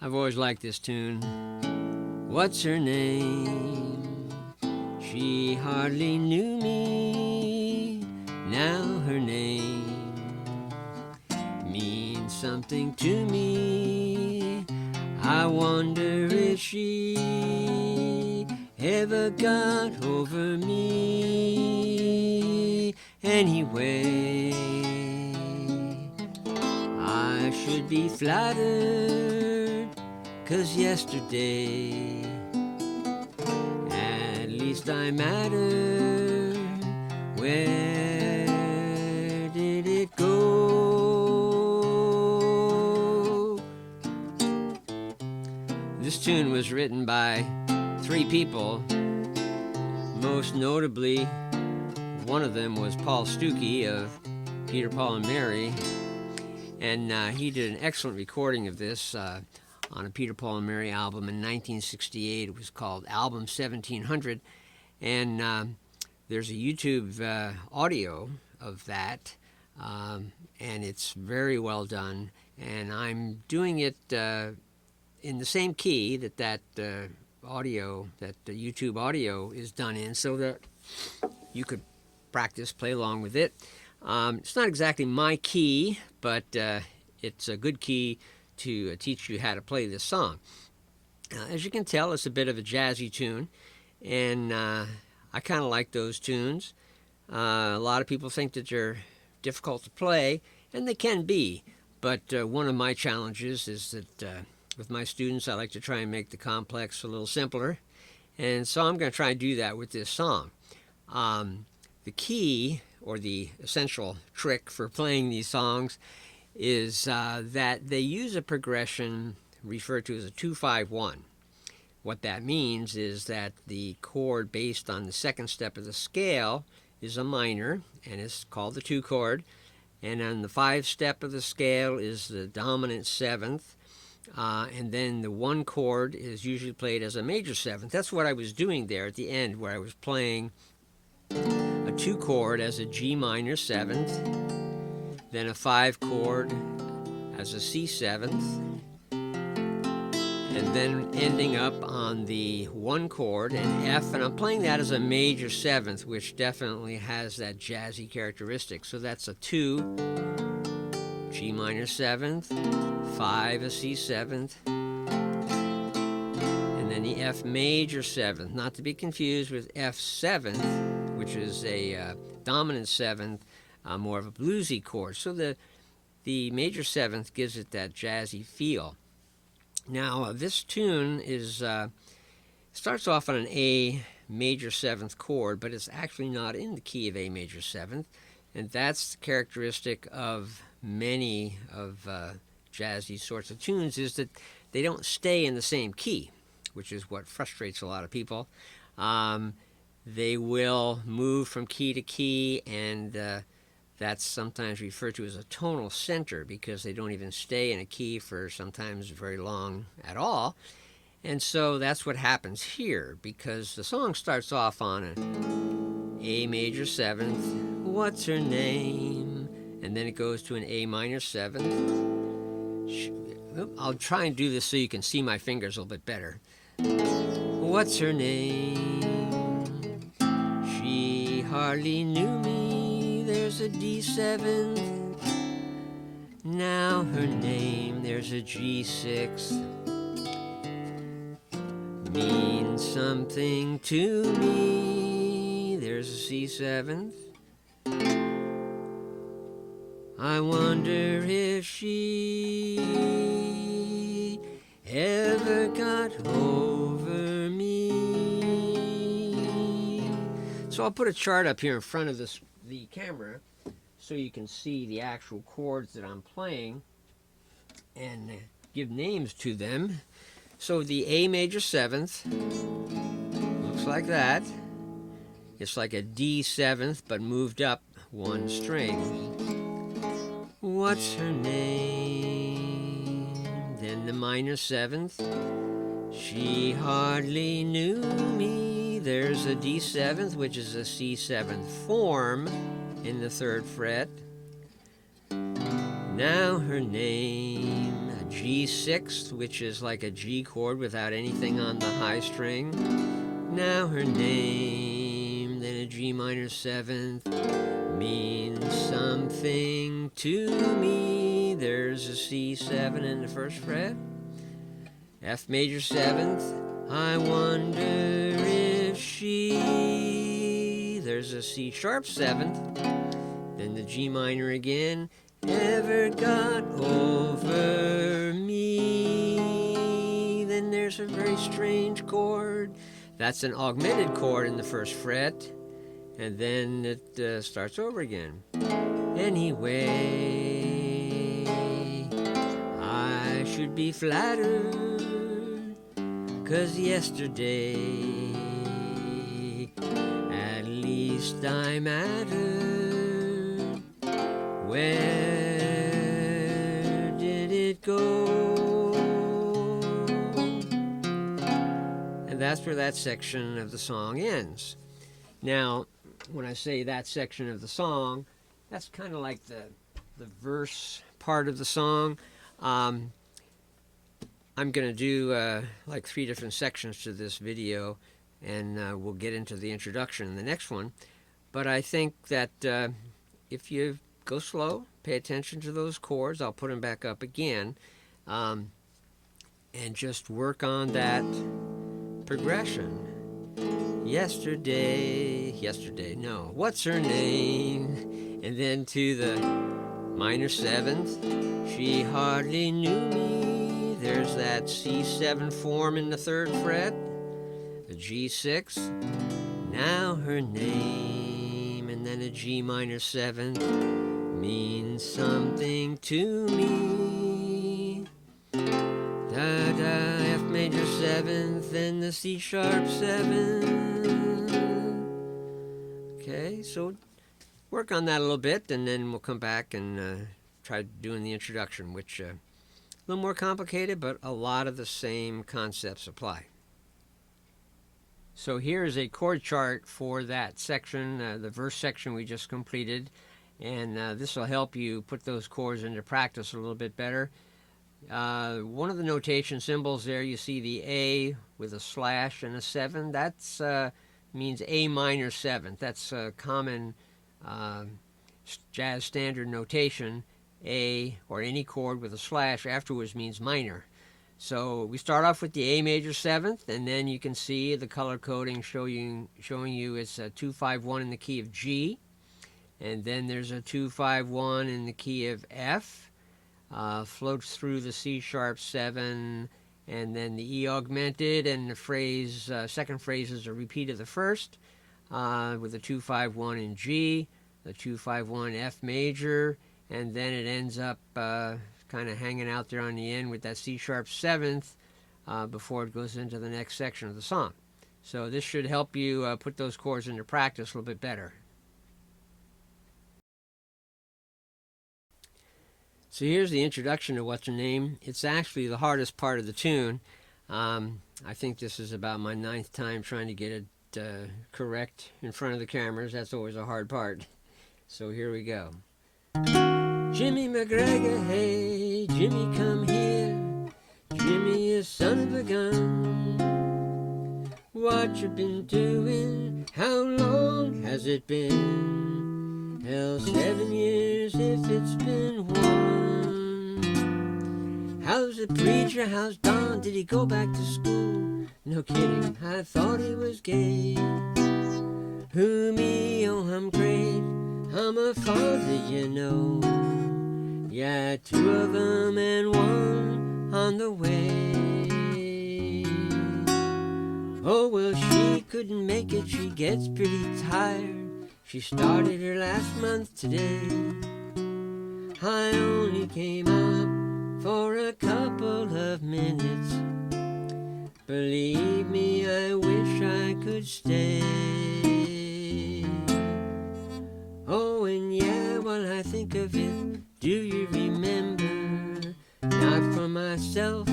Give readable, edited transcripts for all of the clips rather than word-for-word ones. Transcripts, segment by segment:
I've always liked this tune. What's her name? She hardly knew me. Now her name means something to me. I wonder if she ever got over me. Anyway, I should be flattered, 'cause yesterday at least I matter. Where did it go? This tune was written by 3 people. Most notably, one of them was Paul Stookey of Peter, Paul and Mary. And he did an excellent recording of this on a Peter, Paul and Mary album in 1968. It was called Album 1700. And there's a YouTube audio of that. And it's very well done. And I'm doing it in the same key that audio, that the YouTube audio is done in, so that you could practice, play along with it. It's not exactly my key, but it's a good key to teach you how to play this song. As you can tell, it's a bit of a jazzy tune, and I kind of like those tunes. A lot of people think that they're difficult to play, and they can be, but one of my challenges is that with my students, I like to try and make the complex a little simpler, and so I'm going to try and do that with this song. The key, or the essential trick for playing these songs, is that they use a progression referred to as a 2-5-1. What that means is that the chord based on the second step of the scale is a minor, and it's called the 2 chord. And on the 5 step of the scale is the dominant 7th. And then the 1 chord is usually played as a major 7th. That's what I was doing there at the end, where I was playing a 2 chord as a G minor 7th, then a 5 chord as a C 7th, and then ending up on the 1 chord, an F, and I'm playing that as a major 7th, which definitely has that jazzy characteristic. So that's a 2, G minor 7th, 5, a C 7th, and then the F major 7th, not to be confused with F 7th, which is a dominant 7th, more of a bluesy chord. So the major 7th gives it that jazzy feel. Now, this tune is starts off on an A major 7th chord, but it's actually not in the key of A major 7th, and that's characteristic of many of jazzy sorts of tunes, is that they don't stay in the same key, which is what frustrates a lot of people. They will move from key to key, and that's sometimes referred to as a tonal center, because they don't even stay in a key for sometimes very long at all. And so that's what happens here, because the song starts off on an A major 7th, what's her name? And then it goes to an A minor 7th. I'll try and do this so you can see my fingers a little bit better. What's her name? She hardly knew me. There's a D7. Now her name, there's a G6. Means something to me. There's a C7. I wonder if she ever got over me. So I'll put a chart up here in front of the camera so you can see the actual chords that I'm playing and give names to them. So the A major 7th looks like that. It's like a D 7th, but moved up 1 string. What's her name? Then the minor 7th. She hardly knew me. There's a D 7th, which is a C 7th form in the 3rd fret. Now her name, a G6, which is like a G chord without anything on the high string. Now her name, then a G minor 7th, means something to me. There's a C7 in the first fret, F major 7th, I wonder if she, there's a C sharp 7th, then the G minor again, ever got over me. Then there's a very strange chord. That's an augmented chord in the first fret, and then it starts over again. Anyway, I should be flattered, 'cause yesterday at least I mattered. Where did it go? And that's where that section of the song ends. Now, when I say that section of the song, that's kind of like the verse part of the song. I'm going to do like 3 different sections to this video, and we'll get into the introduction in the next one. But I think that if you go slow, pay attention to those chords, I'll put them back up again, and just work on that progression. What's her name? And then to the minor 7th, she hardly knew me. There's that C7 form in the 3rd fret, a G6, now her name, and then a G minor 7th, means something to me. Da da, F major 7th, and the C sharp 7. Okay, so work on that a little bit, and then we'll come back and try doing the introduction, which a little more complicated, but a lot of the same concepts apply. So here is a chord chart for that section, the verse section we just completed, and this will help you put those chords into practice a little bit better. One of the notation symbols there, you see the A with a slash and a 7. That's means A minor 7th. That's a common jazz standard notation. A, or any chord with a slash afterwards, means minor. So we start off with the A major 7th, and then you can see the color coding showing you it's a 2-5-1 in the key of G, and then there's a 2-5-1 in the key of F. Floats through the C sharp 7, and then the E augmented, and the phrase, second phrase is a repeat of the first, with a 2-5-1 in G, the 2-5-1 F major, and then it ends up kind of hanging out there on the end with that C sharp 7th before it goes into the next section of the song. So this should help you put those chords into practice a little bit better. So here's the introduction to What's Her Name. It's actually the hardest part of the tune. I think this is about my 9th time trying to get it correct in front of the cameras. That's always a hard part. So here we go. Jimmy McGregor, hey, Jimmy, come here. Jimmy, you son of a gun. What you been doing? How long has it been? Hell, 7 years if it's been 1. How's the preacher? How's Don? Did he go back to school? No kidding, I thought he was gay. Who me? Oh, I'm great. I'm a father, you know. Yeah, 2 of them and 1 on the way. Oh, well, she couldn't make it. She gets pretty tired. She started her last month today. I only came up for a couple of minutes. Believe me, I wish I could stay. Oh, and yeah, while I think of it, do you remember? Not for myself,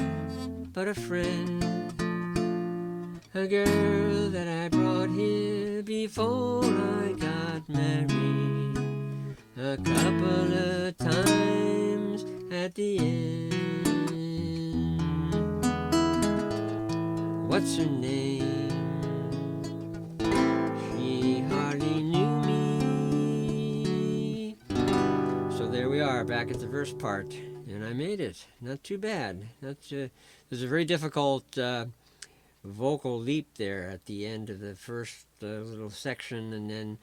but a friend. A girl that I brought here before I got married. A couple of times at the end. what's her name? She hardly knew me. So there we are, back at the verse part, and I made it. Not too bad. There's a very difficult vocal leap there at the end of the first little section, and then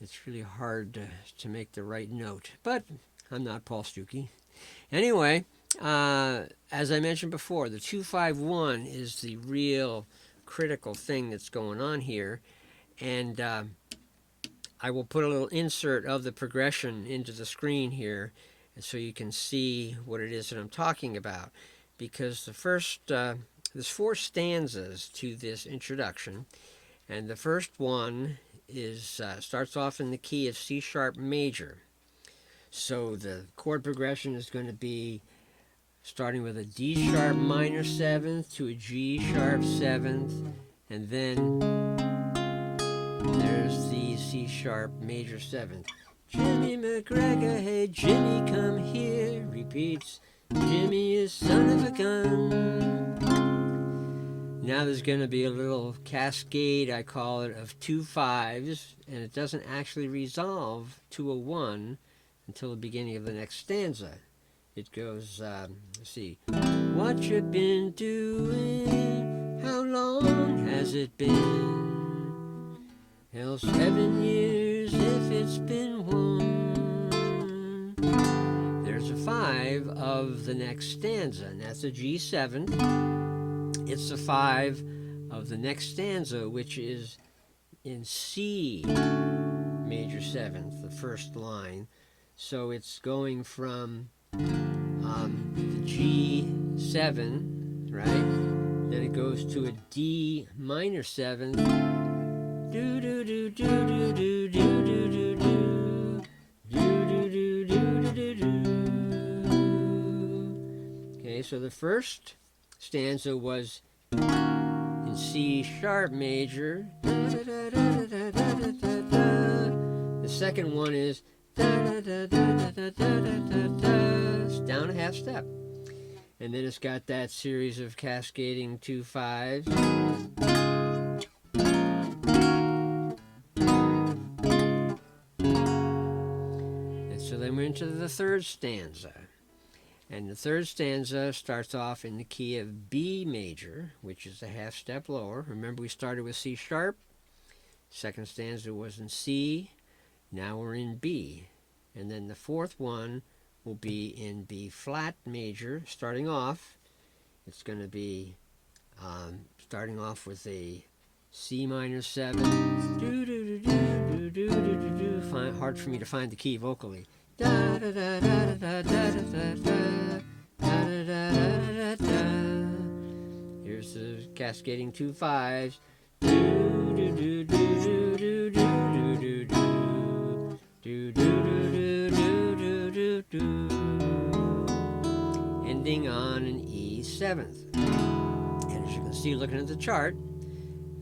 it's really hard to make the right note. But I'm not Paul Stookey. Anyway, as I mentioned before, the 2-5-1 is the real critical thing that's going on here, and I will put a little insert of the progression into the screen here, and so you can see what it is that I'm talking about. Because the first, there's 4 stanzas to this introduction, and the first one is starts off in the key of C sharp major. So the chord progression is going to be starting with a D sharp minor 7th to a G sharp 7th, and then there's the C sharp major 7th. Jimmy McGregor, hey Jimmy, come here, repeats, Jimmy is son of a gun. Now there's going to be a little cascade, I call it, of 2 5s, and it doesn't actually resolve to a 1 until the beginning of the next stanza. It goes, let's see, what you been doing, how long has it been? Hell, 7 years if it's been 1. There's a 5 of the next stanza, and that's a G7. It's the 5 of the next stanza, which is in C major 7th, the first line. So it's going from the G7, right? Then it goes to a D minor 7th. Do do do do do do do do do do do do do do do. Okay, so the first stanza was in C sharp major. The second one is it's down a half step, and then it's got that series of cascading 2 5s. And so then we're into the third stanza. And the third stanza starts off in the key of B major, which is a half step lower. Remember, we started with C sharp. Second stanza was in C. Now we're in B. And then the fourth one will be in B flat major. Starting off, it's going to be starting off with a C minor 7. Do, do, do, do, do, do, do, do. Hard for me to find the key vocally. Da da da da da da da da da da da da. Here's the cascading 2 5s. Do do do do do do do do do do do do do. Ending on an E7th. And as you can see, looking at the chart,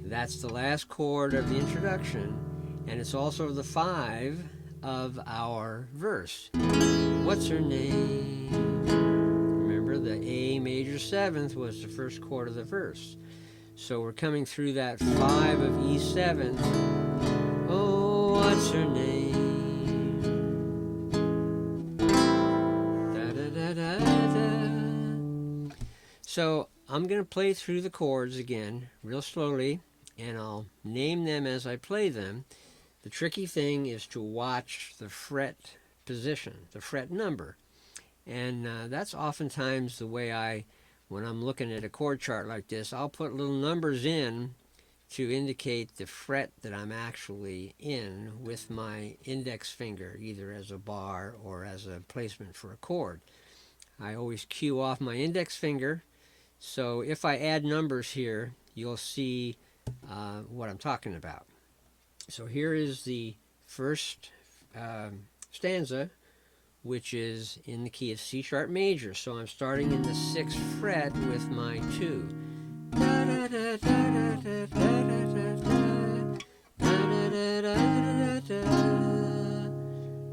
that's the last chord of the introduction, and it's also the 5 of our verse. What's her name? Remember, the A major 7th was the first chord of the verse. So we're coming through that 5 of E7. Oh, what's her name? Da da da da da. So I'm going to play through the chords again real slowly, and I'll name them as I play them. The tricky thing is to watch the fret position, the fret number. And that's oftentimes the way when I'm looking at a chord chart like this, I'll put little numbers in to indicate the fret that I'm actually in with my index finger, either as a bar or as a placement for a chord. I always cue off my index finger, so if I add numbers here, you'll see what I'm talking about. So here is the first stanza, which is in the key of C sharp major. So I'm starting in the 6th fret with my 2.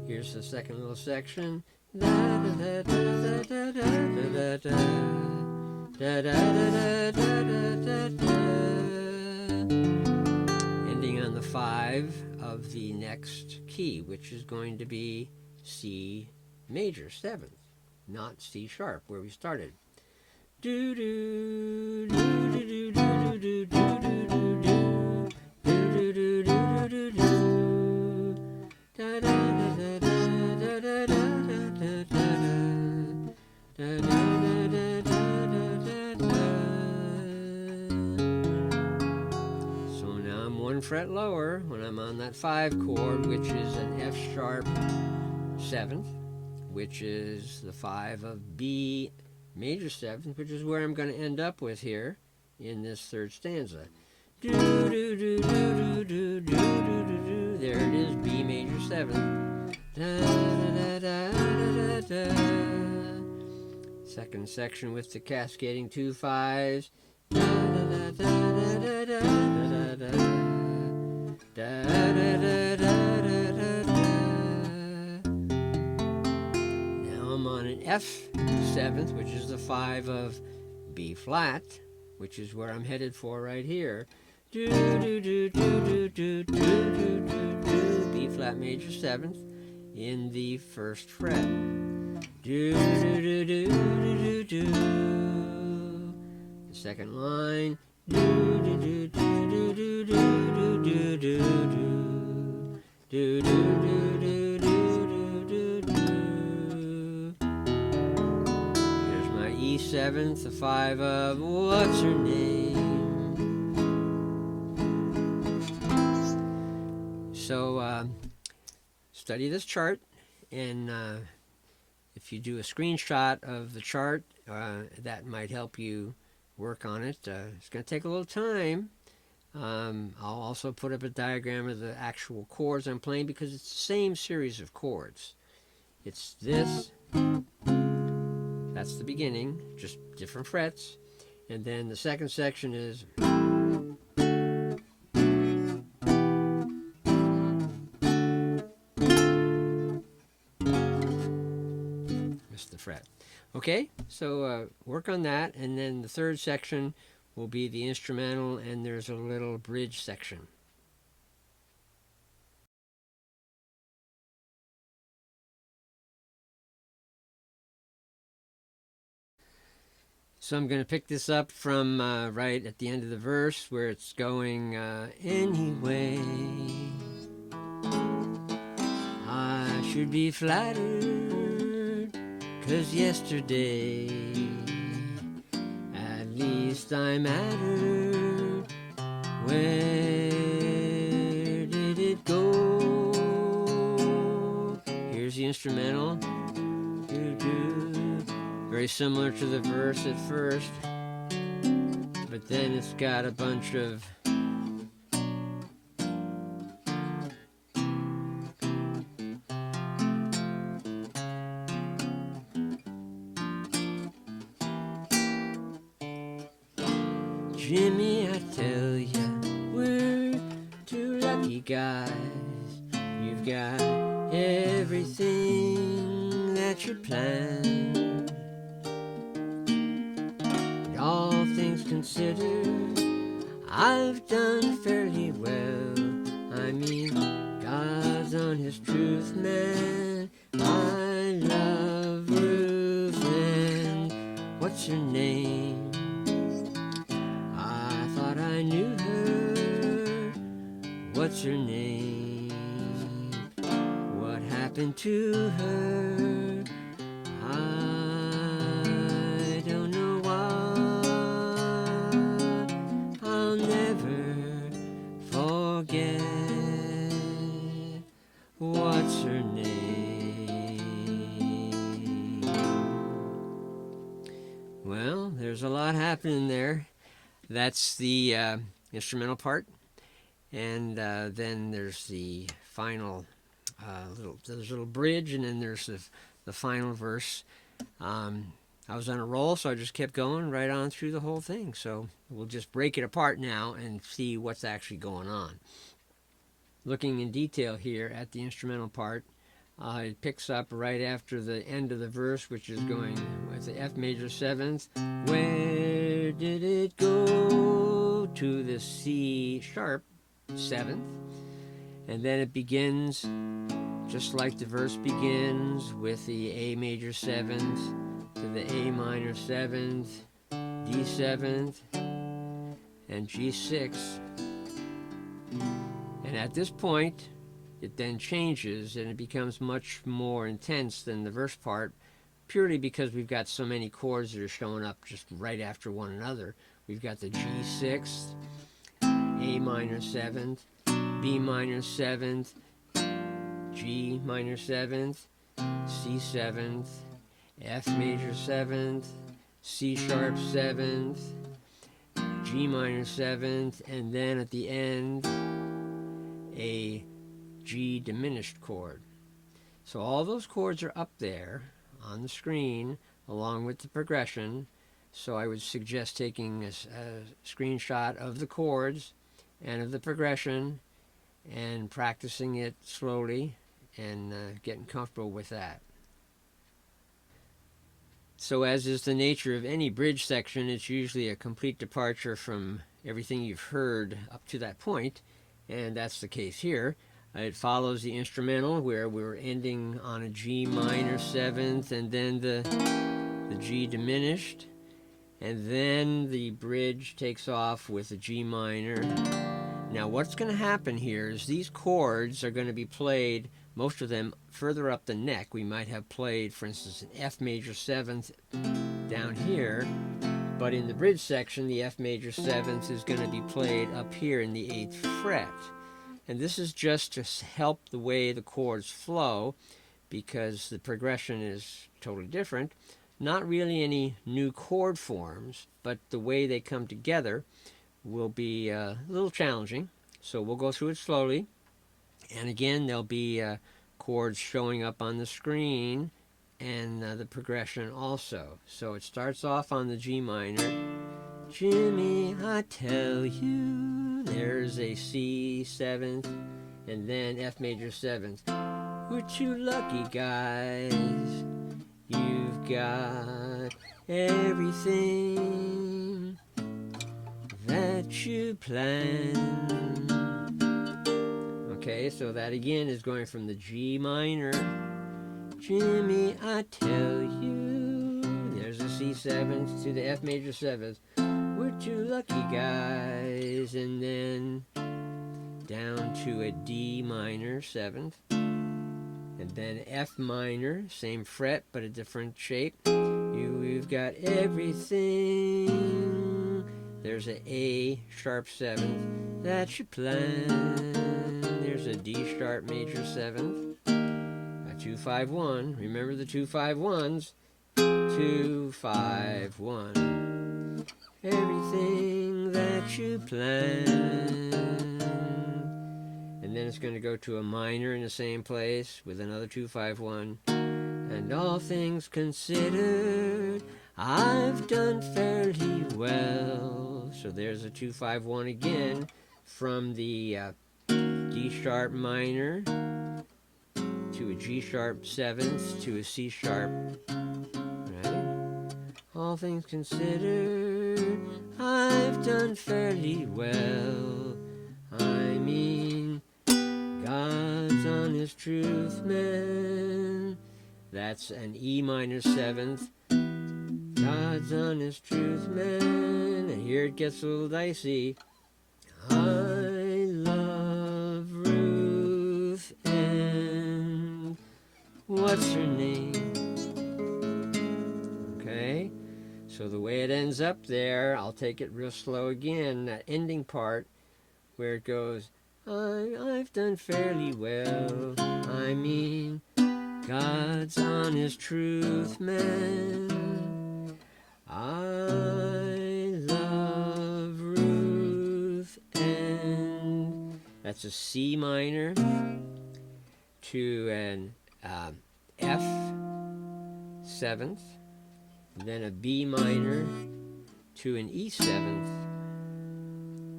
Here's the second little section. da da da da da da da, ending on the 5 of the next key, which is going to be C major 7th, not C sharp where we started. Do do do do do do do do do do do do do do do, da da da da da da da da da da da. So now I'm 1 fret lower when I'm on that 5 chord, which is an F sharp 7th, which is the 5 of B major 7th, which is where I'm going to end up with here in this 3rd stanza. Do do do do do do do do do. There it is, B major 7th. Da da da da da da. 2nd section with the cascading 2 5s. Da da da da da da da da da da da da da. Now I'm on an F 7th, which is the 5 of B flat, which is where I'm headed for right here. Do do do do do do do do do do, B flat major 7th in the 1st fret. Do do do do do do do. The 2nd line. Do do do do do do do do do do do do do do do do. Here's my E 7th, the 5 of what's her name. So study this chart, and if you do a screenshot of the chart, that might help you work on it. It's going to take a little time. I'll also put up a diagram of the actual chords I'm playing because it's the same series of chords. It's this, that's the beginning, just different frets, and then the 2nd section is the fret. Okay, so work on that, and then the 3rd section will be the instrumental, and there's a little bridge section. So I'm going to pick this up from right at the end of the verse where it's going, anyway, I should be flattered, 'cause yesterday at least I mattered. Where did it go? Here's the instrumental. Very similar to the verse at first, but then it's got a bunch of Jimmy, I tell ya, we're 2 lucky guys. You've got everything that you planned. All things considered, I've done fairly well. I mean, God's on his truth, man. I love Ruth, and what's her name? I thought I knew her. What's her name? What happened to her? I don't know why. I'll never forget. What's her name? Well, there's a lot happening there. That's the instrumental part, and then there's the final little bridge, and then there's the final verse. I was on a roll, so I just kept going right on through the whole thing. So we'll just break it apart now and see what's actually going on. Looking in detail here at the instrumental part, it picks up right after the end of the verse, which is going with the F major 7th. Where did it go to the C sharp 7th, and then it begins just like the verse begins, with the A major 7th to the A minor 7th, D 7th, and G 6th. And at this point, it then changes and it becomes much more intense than the verse part, purely because we've got so many chords that are showing up just right after one another. We've got the G 6th, A minor 7th, B minor 7th, G minor 7th, C 7th, F major 7th, C sharp 7th, G minor 7th, and then at the end, a G diminished chord. So all those chords are up there on the screen along with the progression. So I would suggest taking a screenshot of the chords and of the progression and practicing it slowly and getting comfortable with that. So as is the nature of any bridge section, it's usually a complete departure from everything you've heard up to that point, and that's the case here. It follows the instrumental where we're ending on a G minor 7th and then the G diminished, and then the bridge takes off with a G minor. Now what's going to happen here is these chords are going to be played, most of them further up the neck. We might have played, for instance, an F major 7th down here, but in the bridge section, the F major 7th is going to be played up here in the 8th fret. And this is just to help the way the chords flow, because the progression is totally different. Not really any new chord forms, but the way they come together will be a little challenging. So we'll go through it slowly. And again, there'll be chords showing up on the screen and the progression also. So it starts off on the G minor. Jimmy, I tell you, there's a C 7th, and then F major 7th. We're two lucky guys. You've got everything that you plan. Okay, so that again is going from the G minor. Jimmy, I tell you, there's a C 7th to the F major 7th. We're two lucky guys, and then down to a D minor 7th, and then F minor, same fret but a different shape. You've got everything. There's a A sharp 7th that you plan. There's a D sharp major 7th, a 2-5-1. Remember the 2-5-1s. 2-5-1. Everything that you plan. And then it's going to go to a minor in the same place with another 2-5-1. And all things considered, I've done fairly well. So there's a 2-5-1 again from the D sharp minor to a G sharp 7th to a C sharp. Right? All things considered, I've done fairly well. I mean, God's honest truth, man. That's an E minor 7th. God's honest truth, man. And here it gets a little dicey. I love Ruth and what's her name? Okay, so the way it ends up there, I'll take it real slow again, that ending part where it goes, I've done fairly well. I mean, God's honest truth, man. I love Ruth, and that's a C minor to an F 7th, then a B minor to an E 7th.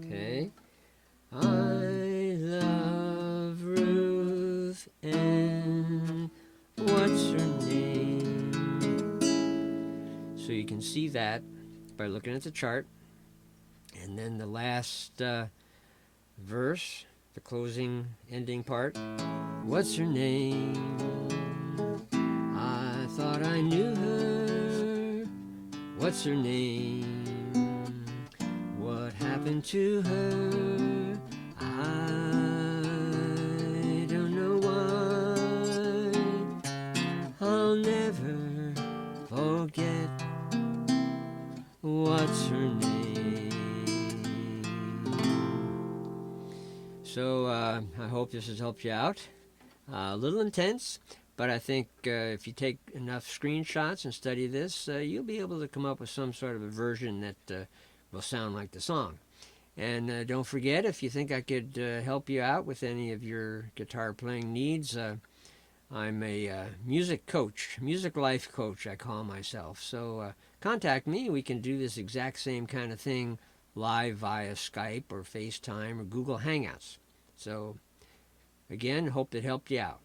Okay. I love Ruth, and what's her name? So you can see that by looking at the chart. And then the last verse, the closing, ending part. What's her name? I thought I knew her. What's her name? What happened to her? I don't know why. I'll never forget. What's her name? So I hope this has helped you out. A little intense, but I think if you take enough screenshots and study this, you'll be able to come up with some sort of a version that will sound like the song. And don't forget, if you think I could help you out with any of your guitar playing needs, I'm a music coach, music life coach, I call myself. So contact me. We can do this exact same kind of thing live via Skype or FaceTime or Google Hangouts. So again, hope that helped you out.